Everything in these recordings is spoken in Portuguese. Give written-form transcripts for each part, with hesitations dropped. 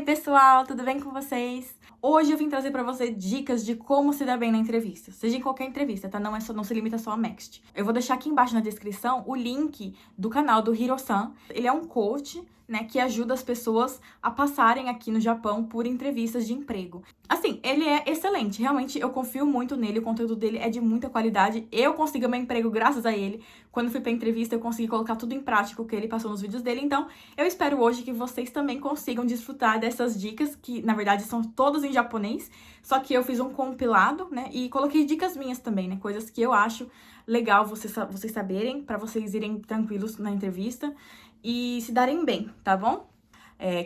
pessoal, tudo bem com vocês? Hoje eu vim trazer pra você dicas de como se dar bem na entrevista, seja em qualquer entrevista, tá? Não se limita só a Next. Eu vou deixar aqui embaixo na descrição o link do canal do Hiro-san. Ele é um coach, né, que ajuda as pessoas a passarem aqui no Japão por entrevistas de emprego. Assim, ele é excelente, realmente eu confio muito nele, o conteúdo dele é de muita qualidade. Eu consegui meu emprego graças a ele. Quando fui pra entrevista, eu consegui colocar tudo em prática o que ele passou nos vídeos dele. Então, eu espero hoje que vocês também consigam desfrutar dessas dicas, que na verdade são todas em japonês, só que eu fiz um compilado, né, e coloquei dicas minhas também, né, coisas que eu acho legal vocês saberem, pra vocês irem tranquilos na entrevista e se darem bem, tá bom?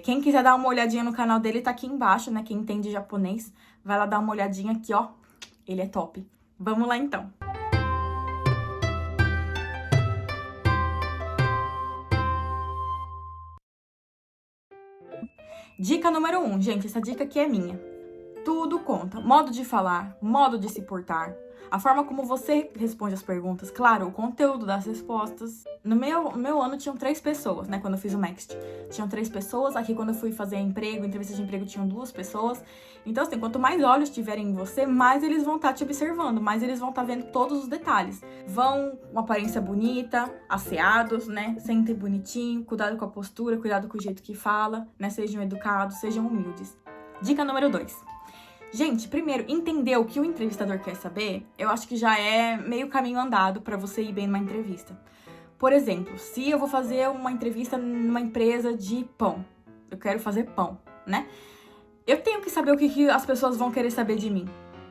Quem quiser dar uma olhadinha no canal dele, tá aqui embaixo, né? Quem entende japonês, vai lá dar uma olhadinha aqui, ó. Ele é top. Vamos lá, então. Dica número 1, gente. Essa dica aqui é minha. Tudo conta. Modo de falar, modo de se portar, a forma como você responde as perguntas, claro, o conteúdo das respostas. No meu ano tinham 3 pessoas, né, quando eu fiz o Next. Tinham 3 pessoas, aqui quando eu fui fazer entrevista de emprego, tinham 2 pessoas. Então, assim, quanto mais olhos tiverem em você, mais eles vão estar te observando, mais eles vão estar vendo todos os detalhes. Vão com aparência bonita, asseados, né, sentem bonitinho, cuidado com a postura, cuidado com o jeito que fala, né, sejam educados, sejam humildes. Dica número 2. Gente, primeiro, entender o que o entrevistador quer saber, eu acho que já é meio caminho andado para você ir bem numa entrevista. Por exemplo, se eu vou fazer uma entrevista numa empresa de pão, eu quero fazer pão, né? Eu tenho que saber o que as pessoas vão querer saber de mim,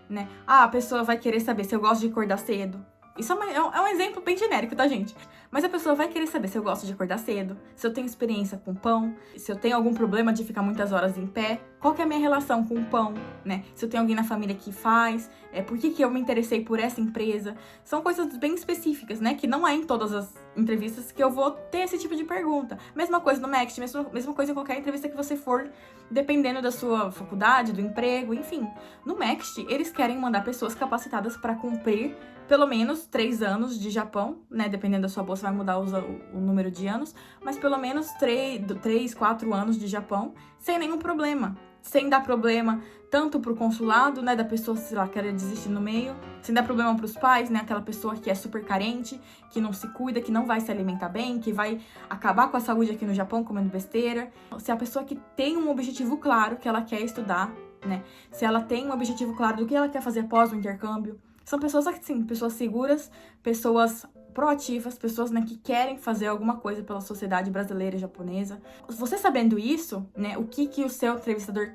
né? Ah, a pessoa vai querer saber se eu gosto de acordar cedo. Isso é um exemplo bem genérico, tá, gente? Mas a pessoa vai querer saber se eu gosto de acordar cedo, se eu tenho experiência com pão, se eu tenho algum problema de ficar muitas horas em pé, qual que é a minha relação com o pão, né? Se eu tenho alguém na família que faz, por que eu me interessei por essa empresa. São coisas bem específicas, né? Que não é em todas as entrevistas que eu vou ter esse tipo de pergunta. Mesma coisa no Next, mesma coisa em qualquer entrevista que você for, dependendo da sua faculdade, do emprego, enfim. No Next, eles querem mandar pessoas capacitadas para cumprir pelo menos 3 anos de Japão, né? Dependendo da sua bolsa, vai mudar o número de anos, mas pelo menos 3, 4 anos de Japão, sem nenhum problema. Sem dar problema tanto pro consulado, né, da pessoa, sei lá, querer desistir no meio, sem dar problema pros pais, né, aquela pessoa que é super carente, que não se cuida, que não vai se alimentar bem, que vai acabar com a saúde aqui no Japão comendo besteira. Se a pessoa que tem um objetivo claro que ela quer estudar, né, se ela tem um objetivo claro do que ela quer fazer após o intercâmbio, são pessoas assim, pessoas seguras, pessoas proativas, pessoas, né, que querem fazer alguma coisa pela sociedade brasileira e japonesa. Você sabendo isso, né, o que o seu entrevistador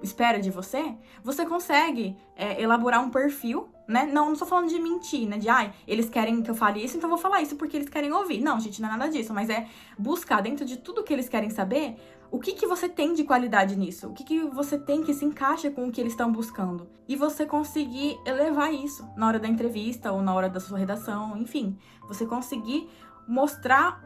espera de você, você consegue elaborar um perfil, né? Não estou falando de mentir, né? De, eles querem que eu fale isso, então eu vou falar isso porque eles querem ouvir. Não, gente, não é nada disso, mas é buscar dentro de tudo que eles querem saber, o que você tem de qualidade nisso? O que você tem que se encaixa com o que eles estão buscando? E você conseguir elevar isso na hora da entrevista ou na hora da sua redação, enfim. Você conseguir mostrar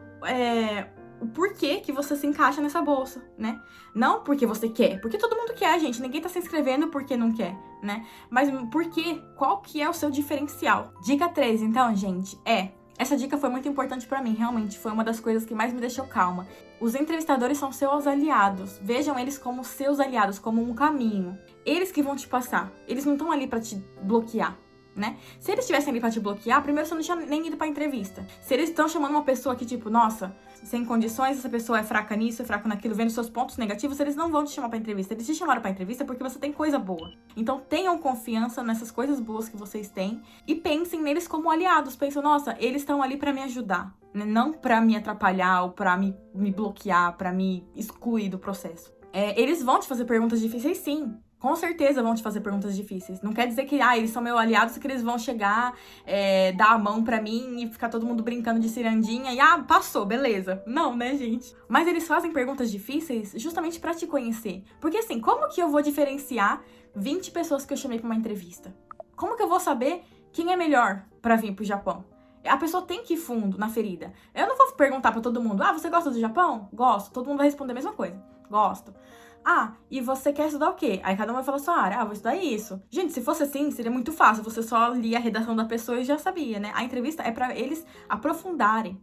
o porquê que você se encaixa nessa bolsa, né? Não porque você quer, porque todo mundo quer, gente. Ninguém tá se inscrevendo porque não quer, né? Mas por quê? Qual que é o seu diferencial? Dica 3, então, gente, essa dica foi muito importante pra mim, realmente. Foi uma das coisas que mais me deixou calma. Os entrevistadores são seus aliados. Vejam eles como seus aliados, como um caminho. Eles que vão te passar. Eles não estão ali pra te bloquear, né? Se eles estivessem ali pra te bloquear, primeiro você não tinha nem ido pra entrevista. Se eles estão chamando uma pessoa que, tipo, nossa, sem condições, essa pessoa é fraca nisso, é fraca naquilo, vendo seus pontos negativos, eles não vão te chamar pra entrevista. Eles te chamaram pra entrevista porque você tem coisa boa. Então tenham confiança nessas coisas boas que vocês têm e pensem neles como aliados. Pensem, nossa, eles estão ali pra me ajudar, né? Não pra me atrapalhar ou pra me bloquear, pra me excluir do processo. Eles vão te fazer perguntas difíceis, sim. Com certeza vão te fazer perguntas difíceis. Não quer dizer que, eles são meus aliados e que eles vão chegar, dar a mão pra mim e ficar todo mundo brincando de cirandinha e, passou, beleza. Não, né, gente? Mas eles fazem perguntas difíceis justamente pra te conhecer. Porque, assim, como que eu vou diferenciar 20 pessoas que eu chamei pra uma entrevista? Como que eu vou saber quem é melhor pra vir pro Japão? A pessoa tem que ir fundo na ferida. Eu não vou perguntar pra todo mundo, você gosta do Japão? Gosto. Todo mundo vai responder a mesma coisa. Gosto. Ah, e você quer estudar o quê? Aí cada um vai falar sua área. Ah, vou estudar isso. Gente, se fosse assim, seria muito fácil. Você só lia a redação da pessoa e já sabia, né? A entrevista é pra eles aprofundarem.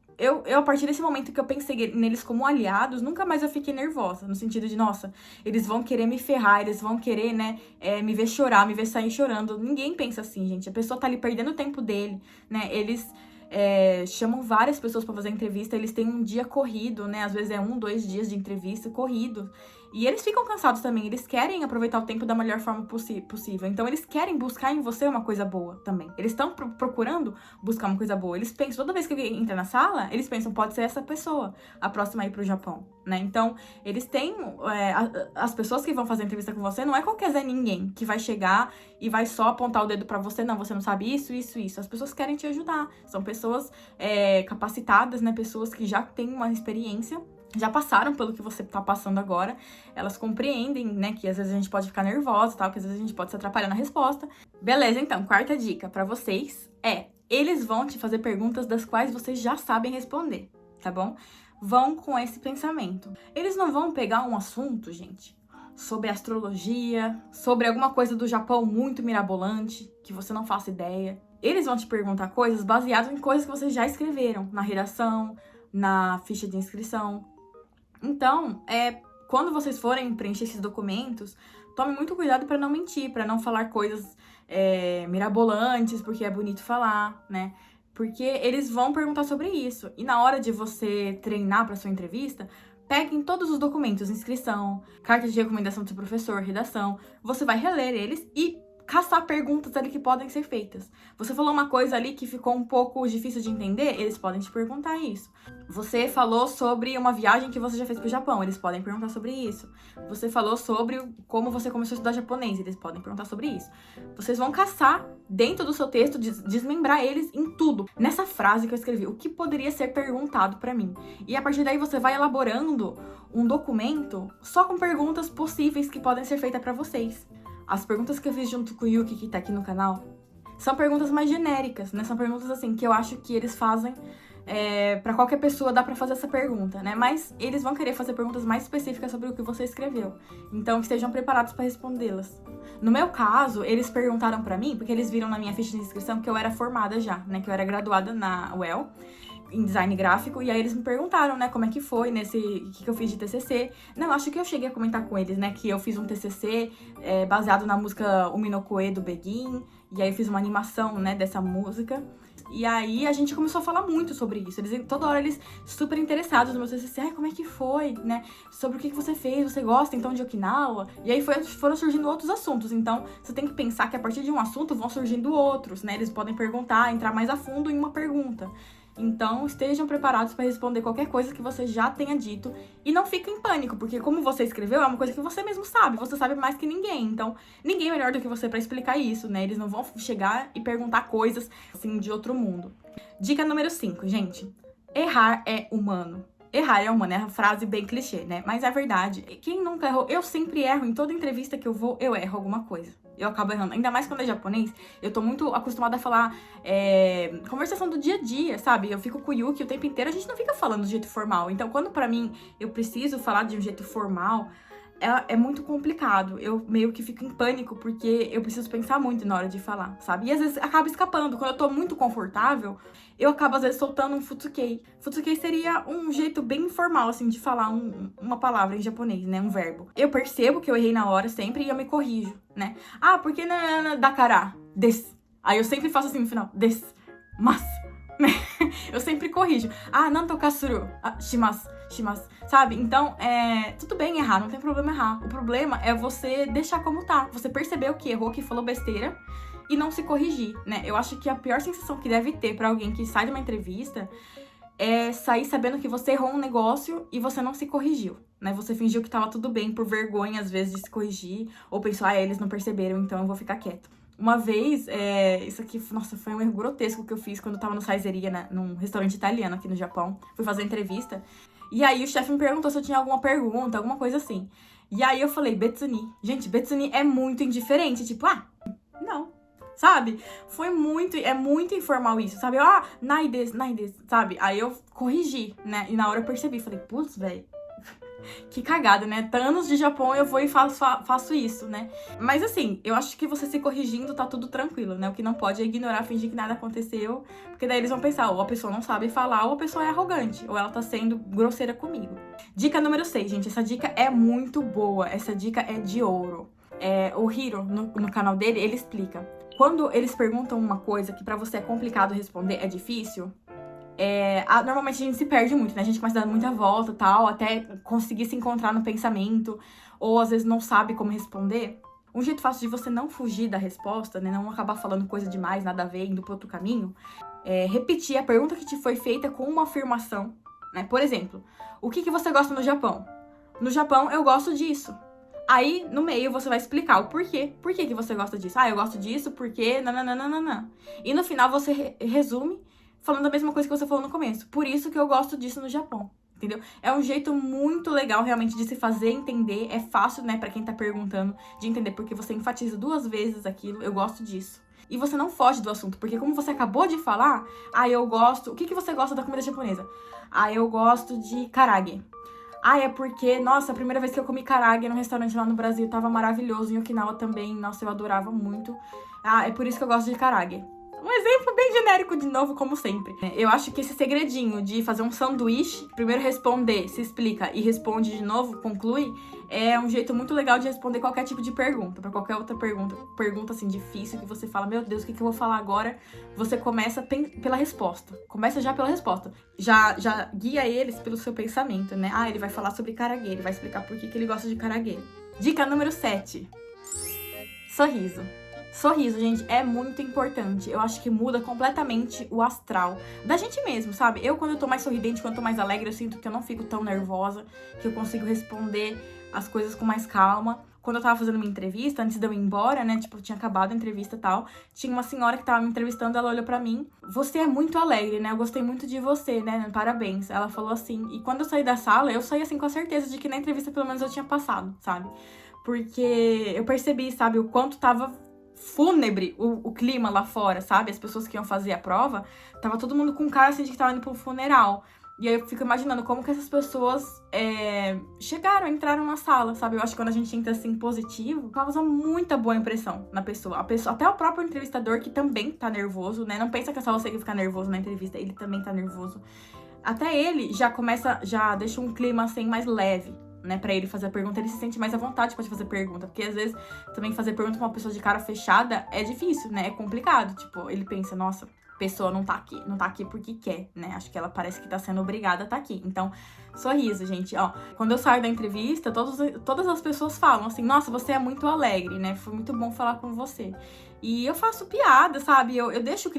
A partir desse momento que eu pensei neles como aliados, nunca mais eu fiquei nervosa. No sentido de, nossa, eles vão querer me ferrar, eles vão querer, né, me ver chorar, me ver sair chorando. Ninguém pensa assim, gente. A pessoa tá ali perdendo o tempo dele, né? Eles chamam várias pessoas pra fazer entrevista, eles têm um dia corrido, né? Às vezes é 2 dias de entrevista corrido. E eles ficam cansados também, eles querem aproveitar o tempo da melhor forma possível. Então, eles querem buscar em você uma coisa boa também. Eles estão procurando buscar uma coisa boa. Eles pensam, toda vez que alguém entra na sala, eles pensam, pode ser essa pessoa, a próxima a ir pro Japão, né? Então, eles têm... as pessoas que vão fazer entrevista com você, não é qualquer Zé Ninguém que vai chegar e vai só apontar o dedo pra você. Não, você não sabe isso, isso, isso. As pessoas querem te ajudar. São pessoas capacitadas, né? Pessoas que já têm uma experiência, já passaram pelo que você tá passando agora, elas compreendem, né, que às vezes a gente pode ficar nervosa, tal, que às vezes a gente pode se atrapalhar na resposta. Beleza, então, quarta dica pra vocês eles vão te fazer perguntas das quais vocês já sabem responder, tá bom? Vão com esse pensamento. Eles não vão pegar um assunto, gente, sobre astrologia, sobre alguma coisa do Japão muito mirabolante, que você não faça ideia. Eles vão te perguntar coisas baseadas em coisas que vocês já escreveram na redação, na ficha de inscrição. Então, quando vocês forem preencher esses documentos, tome muito cuidado para não mentir, para não falar coisas mirabolantes, porque é bonito falar, né? Porque eles vão perguntar sobre isso. E na hora de você treinar para sua entrevista, peguem todos os documentos, inscrição, carta de recomendação do seu professor, redação. Você vai reler eles e caçar perguntas ali que podem ser feitas. Você falou uma coisa ali que ficou um pouco difícil de entender, eles podem te perguntar isso. Você falou sobre uma viagem que você já fez pro Japão, eles podem perguntar sobre isso. Você falou sobre como você começou a estudar japonês, eles podem perguntar sobre isso. Vocês vão caçar dentro do seu texto, desmembrar eles em tudo. Nessa frase que eu escrevi, o que poderia ser perguntado pra mim? E a partir daí você vai elaborando um documento só com perguntas possíveis que podem ser feitas pra vocês. As perguntas que eu fiz junto com o Yuki, que tá aqui no canal, são perguntas mais genéricas, né? São perguntas, assim, que eu acho que eles fazem pra qualquer pessoa, dá pra fazer essa pergunta, né? Mas eles vão querer fazer perguntas mais específicas sobre o que você escreveu. Então, que estejam preparados pra respondê-las. No meu caso, eles perguntaram pra mim, porque eles viram na minha ficha de inscrição que eu era formada já, né? Que eu era graduada na UEL, em design gráfico, e aí eles me perguntaram, né, como é que foi o que eu fiz de TCC. Não, acho que eu cheguei a comentar com eles, né, que eu fiz um TCC baseado na música Umi no Koe do Begin, e aí eu fiz uma animação, né, dessa música. E aí a gente começou a falar muito sobre isso. Toda hora eles super interessados no meu TCC. Ai, como é que foi, né? Sobre o que você fez, você gosta então de Okinawa? E aí foram surgindo outros assuntos. Então, você tem que pensar que a partir de um assunto vão surgindo outros, né? Eles podem perguntar, entrar mais a fundo em uma pergunta. Então, estejam preparados para responder qualquer coisa que você já tenha dito. E não fiquem em pânico, porque como você escreveu, é uma coisa que você mesmo sabe. Você sabe mais que ninguém. Então, ninguém é melhor do que você para explicar isso, né? Eles não vão chegar e perguntar coisas, assim, de outro mundo. Dica número 5, gente. Errar é humano. Errar é humano, é uma frase bem clichê, né? Mas é verdade. Quem nunca errou? Eu sempre erro. Em toda entrevista que eu vou, eu erro alguma coisa. Eu acabo errando. Ainda mais quando é japonês, eu tô muito acostumada a falar conversação do dia a dia, sabe? Eu fico com o Yuki o tempo inteiro, a gente não fica falando de jeito formal. Então, quando pra mim eu preciso falar de um jeito formal, é muito complicado. Eu meio que fico em pânico, porque eu preciso pensar muito na hora de falar, sabe? E às vezes acaba escapando. Quando eu tô muito confortável, eu acabo às vezes soltando um futsukei. Futsukei seria um jeito bem informal, assim, de falar uma palavra em japonês, né? Um verbo. Eu percebo que eu errei na hora sempre e eu me corrijo, né? Ah, porque na dakara, des. Aí eu sempre faço assim no final, des. Mas. Eu sempre corrijo. Ah, nanto kasuru. Shimasu. Sabe? Então, tudo bem errar, não tem problema errar. O problema é você deixar como tá. Você percebeu que errou, que falou besteira e não se corrigir, né? Eu acho que a pior sensação que deve ter pra alguém que sai de uma entrevista é sair sabendo que você errou um negócio e você não se corrigiu, né? Você fingiu que tava tudo bem por vergonha, às vezes, de se corrigir, ou pensou, eles não perceberam, então eu vou ficar quieto. Uma vez, isso aqui, nossa, foi um erro grotesco que eu fiz quando eu tava no Saizeria, né, num restaurante italiano aqui no Japão. Fui fazer entrevista. E aí o chefe me perguntou se eu tinha alguma pergunta, alguma coisa assim. E aí eu falei, Betsuni. Gente, Betsuni é muito indiferente. Tipo, não. Sabe? É muito informal isso, sabe? Naides, sabe? Aí eu corrigi, né? E na hora eu percebi, falei, putz, velho. Que cagada, né? Tá anos de Japão eu vou e faço isso, né? Mas assim, eu acho que você se corrigindo tá tudo tranquilo, né? O que não pode é ignorar, fingir que nada aconteceu, porque daí eles vão pensar, ou a pessoa não sabe falar, ou a pessoa é arrogante, ou ela tá sendo grosseira comigo. Dica número 6, gente. Essa dica é muito boa, essa dica é de ouro. O Hiro, no canal dele, ele explica. Quando eles perguntam uma coisa que pra você é complicado responder, é difícil, normalmente a gente se perde muito, né? A gente começa a dar muita volta e tal, até conseguir se encontrar no pensamento, ou às vezes não sabe como responder. Um jeito fácil de você não fugir da resposta, né? Não acabar falando coisa demais, nada a ver, indo pro outro caminho, é repetir a pergunta que te foi feita com uma afirmação, né? Por exemplo, o que você gosta no Japão? No Japão, eu gosto disso. Aí, no meio, você vai explicar o porquê. Por que você gosta disso? Eu gosto disso porque... nananana. E no final, você resume falando a mesma coisa que você falou no começo. Por isso que eu gosto disso no Japão, entendeu? É um jeito muito legal, realmente, de se fazer entender. É fácil, né, pra quem tá perguntando, de entender, porque você enfatiza 2 vezes aquilo. Eu gosto disso. E você não foge do assunto, porque como você acabou de falar, eu gosto... O que você gosta da comida japonesa? Eu gosto de karage. É porque, nossa, a primeira vez que eu comi karage num restaurante lá no Brasil tava maravilhoso. Em Okinawa também, nossa, eu adorava muito. É por isso que eu gosto de karage. Um exemplo bem genérico, de novo, como sempre. Eu acho que esse segredinho de fazer um sanduíche, primeiro responder, se explica e responde de novo, conclui, é um jeito muito legal de responder qualquer tipo de pergunta. Pra qualquer outra pergunta assim, difícil, que você fala, meu Deus, o que eu vou falar agora? Você começa pela resposta. Começa já pela resposta. Já guia eles pelo seu pensamento, né? Ele vai falar sobre karage, ele vai explicar por que ele gosta de karage. Dica número 7. Sorriso. Sorriso, gente, é muito importante. Eu acho que muda completamente o astral da gente mesmo, sabe? Quando eu tô mais sorridente, quando eu tô mais alegre, eu sinto que eu não fico tão nervosa, que eu consigo responder as coisas com mais calma. Quando eu tava fazendo uma entrevista, antes de eu ir embora, né? Tipo, tinha acabado a entrevista e tal. Tinha uma senhora que tava me entrevistando, ela olhou pra mim. Você é muito alegre, né? Eu gostei muito de você, né? Parabéns. Ela falou assim. E quando eu saí da sala, eu saí assim com a certeza de que na entrevista pelo menos eu tinha passado, sabe? Porque eu percebi, sabe, o quanto tava fúnebre o clima lá fora, sabe? As pessoas que iam fazer a prova, tava todo mundo com cara assim de que tava indo pra um funeral. E aí eu fico imaginando como que essas pessoas entraram na sala, sabe? Eu acho que quando a gente entra assim positivo, causa muita boa impressão na pessoa. Até o próprio entrevistador, que também tá nervoso, né? Não pensa que é só você que fica nervoso na entrevista, ele também tá nervoso. Até ele já deixa um clima assim mais leve, né, pra ele fazer a pergunta, ele se sente mais à vontade pra te fazer pergunta, porque às vezes também fazer pergunta pra uma pessoa de cara fechada é difícil, né, é complicado, tipo, ele pensa, nossa, a pessoa não tá aqui porque quer, né, acho que ela parece que tá sendo obrigada a tá aqui, então, sorriso, gente, quando eu saio da entrevista, todas as pessoas falam assim, nossa, você é muito alegre, né, foi muito bom falar com você. E eu faço piada, sabe? Eu deixo o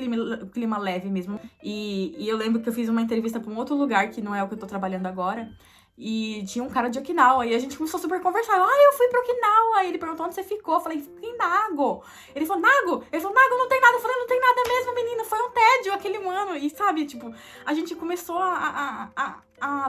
clima leve mesmo. E eu lembro que eu fiz uma entrevista pra um outro lugar, que não é o que eu tô trabalhando agora. E tinha um cara de Okinawa, e a gente começou a super conversar. Eu fui pra Okinawa. Ele perguntou onde você ficou. Eu falei, fiquei em Nago. Ele falou, Nago? Ele falou, Nago, não tem nada. Eu falei, não tem nada mesmo, menino. Foi um tédio aquele ano. E sabe, tipo, a gente começou a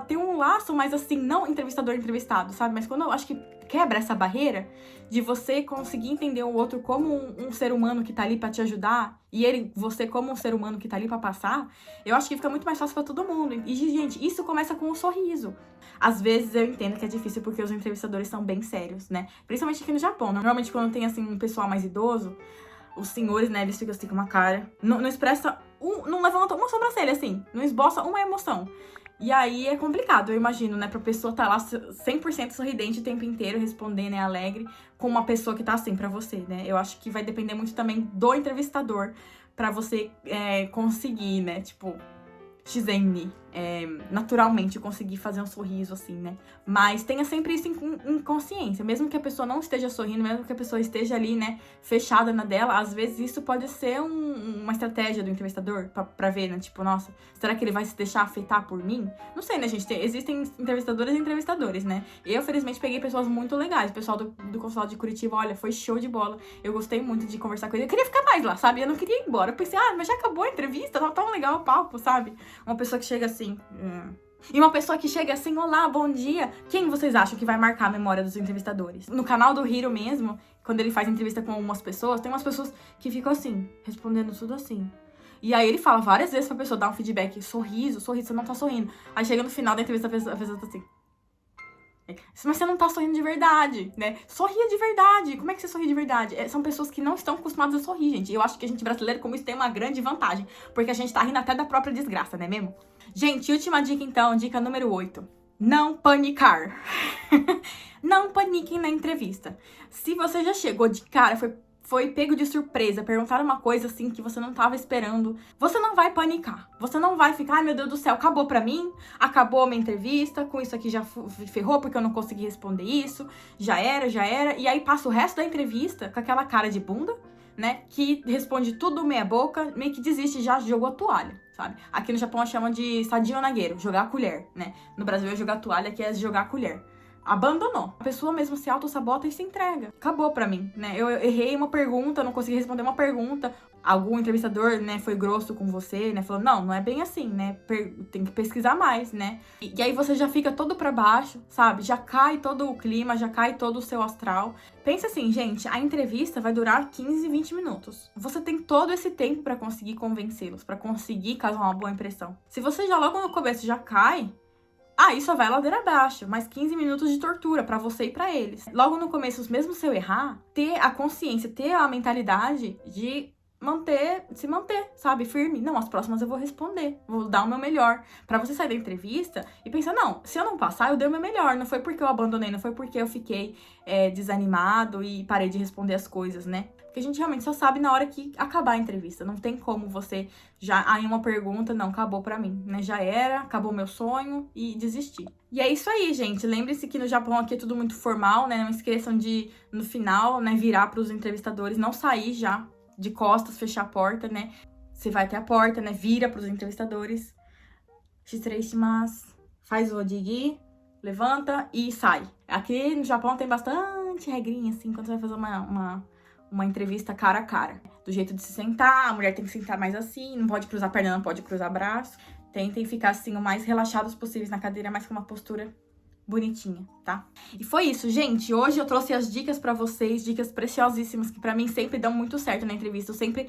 ter um laço mais assim, não entrevistador-entrevistado, sabe? Mas quando eu acho que quebra essa barreira de você conseguir entender o outro como um ser humano que tá ali pra te ajudar, e você como um ser humano que tá ali pra passar, eu acho que fica muito mais fácil pra todo mundo. E, gente, isso começa com um sorriso. Às vezes eu entendo que é difícil porque os entrevistadores são bem sérios, né? Principalmente aqui no Japão. Normalmente quando tem, assim, um pessoal mais idoso, os senhores, né, eles ficam assim com uma cara, não expressa, não levanta uma sobrancelha, assim, não esboça uma emoção. E aí é complicado, eu imagino, né, pra pessoa tá lá 100% sorridente o tempo inteiro, respondendo, alegre, com uma pessoa que tá assim pra você, né? Eu acho que vai depender muito também do entrevistador pra você conseguir, né, tipo, naturalmente conseguir fazer um sorriso, assim, né? Mas tenha sempre isso em consciência. Mesmo que a pessoa não esteja sorrindo, mesmo que a pessoa esteja ali, né, fechada na dela, às vezes isso pode ser uma estratégia do entrevistador pra ver, né? Tipo, nossa, será que ele vai se deixar afetar por mim? Não sei, né, gente? Existem entrevistadores e entrevistadores, né? Eu, felizmente, peguei pessoas muito legais. O pessoal do consulado de Curitiba, olha, foi show de bola. Eu gostei muito de conversar com ele. Eu queria ficar mais lá, sabe? Eu não queria ir embora. Eu pensei, mas já acabou a entrevista? Tava tão legal o papo, sabe? Uma pessoa que chega assim... E uma pessoa que chega assim, olá, bom dia. Quem vocês acham que vai marcar a memória dos entrevistadores? No canal do Hiro mesmo, quando ele faz entrevista com algumas pessoas, tem umas pessoas que ficam assim, respondendo tudo assim. E aí ele fala várias vezes pra pessoa dar um feedback, sorriso, você não tá sorrindo. Aí chega no final da entrevista, a pessoa tá assim. Mas você não tá sorrindo de verdade, né? Sorria de verdade. Como é que você sorri de verdade? São pessoas que não estão acostumadas a sorrir, gente. E eu acho que a gente brasileiro, como isso, tem uma grande vantagem. Porque a gente tá rindo até da própria desgraça, não é mesmo? Gente, última dica então, dica número 8. Não panicar. Não paniquem na entrevista. Se você já chegou de cara, foi pego de surpresa, perguntaram uma coisa assim que você não tava esperando, você não vai panicar. Você não vai ficar, ai meu Deus do céu, acabou pra mim, acabou a minha entrevista, com isso aqui já ferrou porque eu não consegui responder isso, já era. E aí passa o resto da entrevista com aquela cara de bunda, né, que responde tudo meia boca, meio que desiste, já jogou a toalha, sabe? Aqui no Japão chama de sadio nagueiro, jogar a colher, né? No Brasil é jogar a toalha, aqui é jogar a colher. Abandonou. A pessoa mesmo se auto-sabota e se entrega. Acabou pra mim, né? Eu errei uma pergunta, não consegui responder uma pergunta. Algum entrevistador, né, foi grosso com você, né? Falou, não é bem assim, né? Tem que pesquisar mais, né? E aí você já fica todo pra baixo, sabe? Já cai todo o clima, já cai todo o seu astral. Pensa assim, gente, a entrevista vai durar 15, 20 minutos. Você tem todo esse tempo pra conseguir convencê-los, pra conseguir causar uma boa impressão. Se você já logo no começo já cai, aí só vai ladeira abaixo, mais 15 minutos de tortura pra você e pra eles. Logo no começo, mesmo se eu errar, ter a consciência, ter a mentalidade de se manter, sabe, firme. Não, as próximas eu vou responder, vou dar o meu melhor. Pra você sair da entrevista e pensar, não, se eu não passar, eu dei o meu melhor. Não foi porque eu abandonei, não foi porque eu fiquei desanimado e parei de responder as coisas, né? Porque a gente realmente só sabe na hora que acabar a entrevista. Não tem como você aí uma pergunta, não, acabou pra mim, né? Já era, acabou meu sonho e desistir. E é isso aí, gente. Lembre-se que no Japão aqui é tudo muito formal, né? Não esqueçam de, no final, né, virar pros entrevistadores, não sair já de costas, fechar a porta, né? Você vai até a porta, né? Vira pros entrevistadores. Faz o odigi, levanta e sai. Aqui no Japão tem bastante regrinha, assim, quando você vai fazer uma entrevista cara a cara. Do jeito de se sentar, a mulher tem que sentar mais assim, não pode cruzar a perna, não pode cruzar braço. Tentem ficar assim o mais relaxados possíveis na cadeira, mas com uma postura bonitinha, tá? E foi isso, gente. Hoje eu trouxe as dicas pra vocês, dicas preciosíssimas que pra mim sempre dão muito certo na entrevista. Eu sempre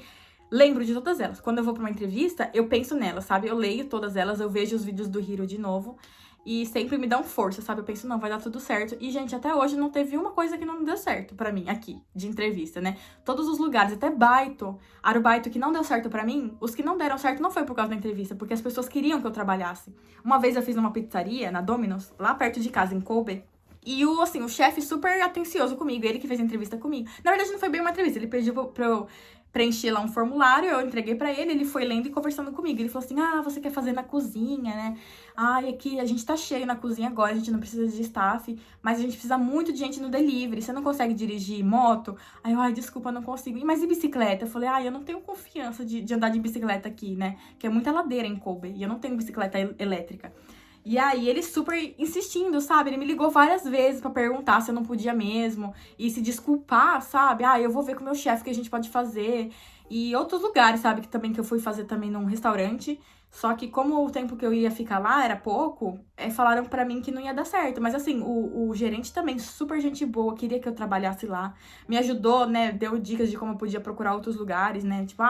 lembro de todas elas. Quando eu vou pra uma entrevista, eu penso nelas, sabe? Eu leio todas elas, eu vejo os vídeos do Hiro de novo. E sempre me dão força, sabe? Eu penso, não, vai dar tudo certo. E, gente, até hoje não teve uma coisa que não deu certo pra mim aqui, de entrevista, né? Todos os lugares, até Baito, Arubaito, que não deu certo pra mim, os que não deram certo não foi por causa da entrevista, porque as pessoas queriam que eu trabalhasse. Uma vez eu fiz numa pizzaria, na Domino's, lá perto de casa, em Kobe. E o chefe super atencioso comigo, ele que fez a entrevista comigo. Na verdade, não foi bem uma entrevista, ele pediu pra eu preenchi lá um formulário, eu entreguei pra ele, ele foi lendo e conversando comigo. Ele falou assim, você quer fazer na cozinha, né? E aqui a gente tá cheio na cozinha agora, a gente não precisa de staff, mas a gente precisa muito de gente no delivery. Você não consegue dirigir moto? Aí eu, desculpa, não consigo. Mas e bicicleta? Eu falei, eu não tenho confiança de andar de bicicleta aqui, né? Que é muita ladeira em Kobe, e eu não tenho bicicleta elétrica. E aí, ele super insistindo, sabe? Ele me ligou várias vezes pra perguntar se eu não podia mesmo. E se desculpar, sabe? Eu vou ver com o meu chefe o que a gente pode fazer. E outros lugares, sabe? Que eu fui fazer também num restaurante. Só que como o tempo que eu ia ficar lá era pouco, falaram pra mim que não ia dar certo. Mas assim, o gerente também, super gente boa, queria que eu trabalhasse lá. Me ajudou, né? Deu dicas de como eu podia procurar outros lugares, né? Tipo,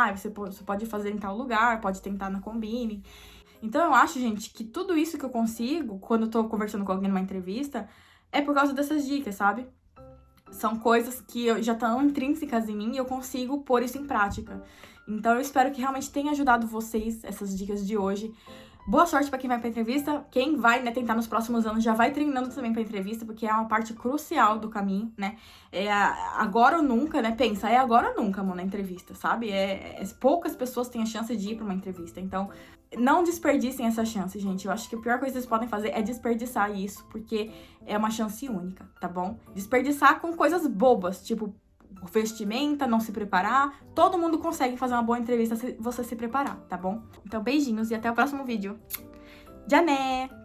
você pode fazer em tal lugar, pode tentar na Combine. Então, eu acho, gente, que tudo isso que eu consigo, quando eu tô conversando com alguém numa entrevista, é por causa dessas dicas, sabe? São coisas que já estão intrínsecas em mim e eu consigo pôr isso em prática. Então, eu espero que realmente tenha ajudado vocês, essas dicas de hoje. Boa sorte pra quem vai pra entrevista. Quem vai, né, tentar nos próximos anos, já vai treinando também pra entrevista, porque é uma parte crucial do caminho, né? Agora ou nunca, né? Pensa, é agora ou nunca, amor, na entrevista, sabe? Poucas pessoas têm a chance de ir pra uma entrevista. Então, não desperdicem essa chance, gente. Eu acho que a pior coisa que vocês podem fazer é desperdiçar isso, porque é uma chance única, tá bom? Desperdiçar com coisas bobas, tipo vestimenta, não se preparar. Todo mundo consegue fazer uma boa entrevista se você se preparar, tá bom? Então, beijinhos e até o próximo vídeo. Jané!